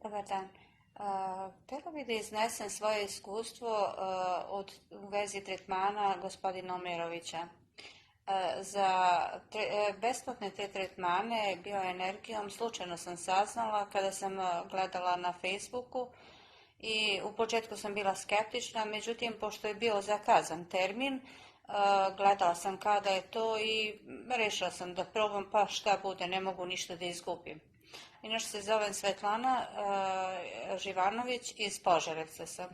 Dobar dan. Htjela bih da iznesem svoje iskustvo u vezi tretmana gospodina Omerovića. Za besplatne te tretmane bioenergijom slučajno sam saznala kada sam gledala na Facebooku i u početku sam bila skeptična, međutim pošto je bio zakazan termin, gledala sam kada je to i rešila sam da probam, pa šta bude, ne mogu ništa da izgubim. Inače se zovem Svetlana Živanović, iz Požarevca sam.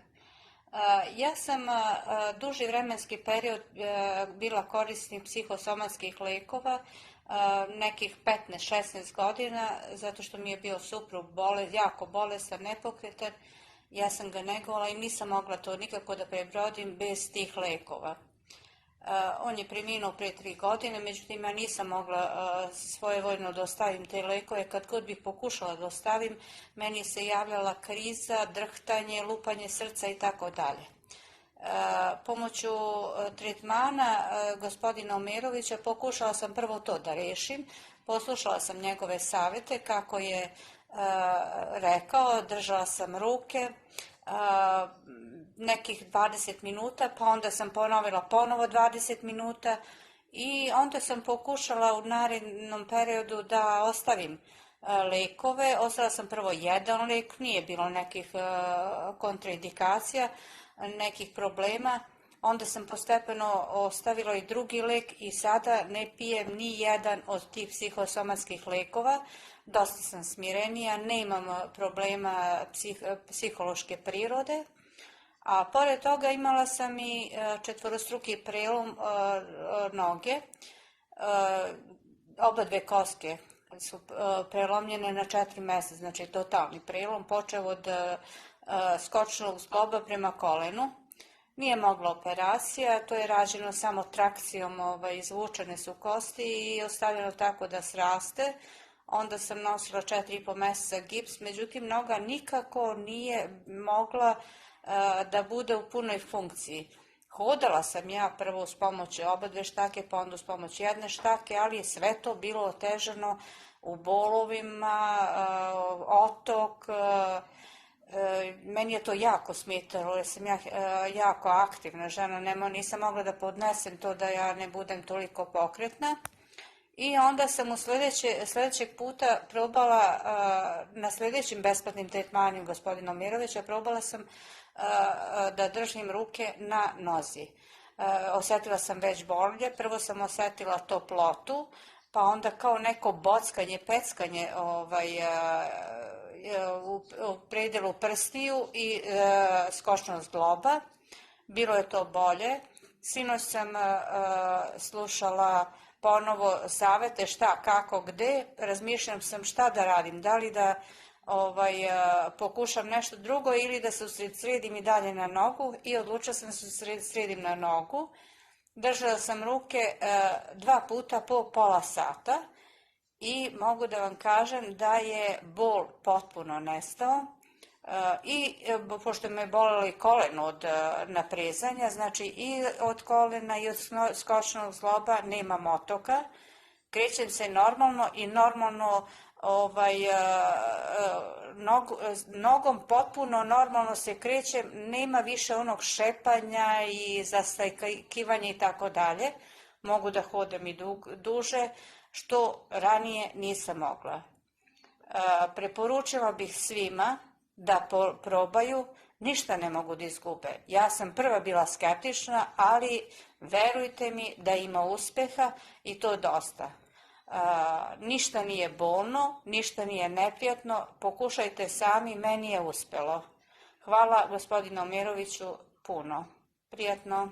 Ja sam duži vremenski period bila korisnik psihosomatskih lekova, nekih 15-16 godina, zato što mi je bio suprug jako bolestan, nepokretan. Ja sam ga negovala i nisam mogla to nikako da prebrodim bez tih lekova. On je preminuo pre 3 godine, međutim ja nisam mogla svojevoljno da ostavim te lekove. Kad god bih pokušala da ostavim, meni se javljala kriza, drhtanje, lupanje srca i tako dalje. Pomoću tretmana gospodina Omerovića pokušala sam prvo to da rešim, poslušala sam njegove savete kako je rekao, držala sam ruke, nekih 20 minuta, pa onda sam ponovila ponovo 20 minuta i onda sam pokušala u narednom periodu da ostavim lekove. Ostavila sam prvo jedan lek, nije bilo nekih kontraindikacija, nekih problema. Onda sam postepeno ostavila i drugi lek i sada ne pijem ni jedan od tih psihosomatskih lekova. Dosta sam smirenija, nemam problema psihološke prirode. A pored toga imala sam i četvorostruki prelom noge, oba dve koske su prelomljene na 4 meseca, znači totalni prelom, počeo od skočnog zgloba prema kolenu. Nije mogla operacija, to je rađeno samo trakcijom, izvučene su kosti i ostavljeno tako da sraste. Onda sam nosila 4,5 meseca gips, međutim noga nikako nije mogla da bude u punoj funkciji. Hodala sam ja prvo uz pomoć oba dve štake, pa onda uz pomoć jedne štake, ali je sve to bilo otežano u bolovima, otok. Meni je to jako smetalo, jer sam ja jako aktivna žena, nisam mogla da podnesem to da ja ne budem toliko pokretna. I onda sam u sledećeg puta probala, na sledećim besplatnim tretmanima gospodina Omerovića, probala sam da držim ruke na nozi. Osetila sam već bolje, prvo sam osetila toplotu, pa onda kao neko bockanje, peckanje u predelu prstiju i skočnog zgloba. Bilo je to bolje. Sinoć sam slušala ponovo savete šta, kako, gde. Razmišljam sam šta da radim, da li da pokušam nešto drugo ili da se usredsredim i dalje na nogu, i odlučila sam da se usredsredim na nogu. Držala sam ruke 2 puta po pola sata i mogu da vam kažem da je bol potpuno nestao. I pošto me bolelo i koleno od naprezanja, znači i od kolena i od skočnog zgloba nemam otoka, krećem se normalno i normalno nogom potpuno normalno se krećem, nema više onog šepanja i zastajkivanja i tako dalje. Mogu da hodam i duže, što ranije nisam mogla. Preporučila bih svima da probaju, ništa ne mogu da izgube. Ja sam prva bila skeptična, ali verujte mi da ima uspeha i to dosta. Ništa nije bolno, ništa nije neprijatno, pokušajte sami, meni je uspelo. Hvala gospodinu Omeroviću puno. Prijatno.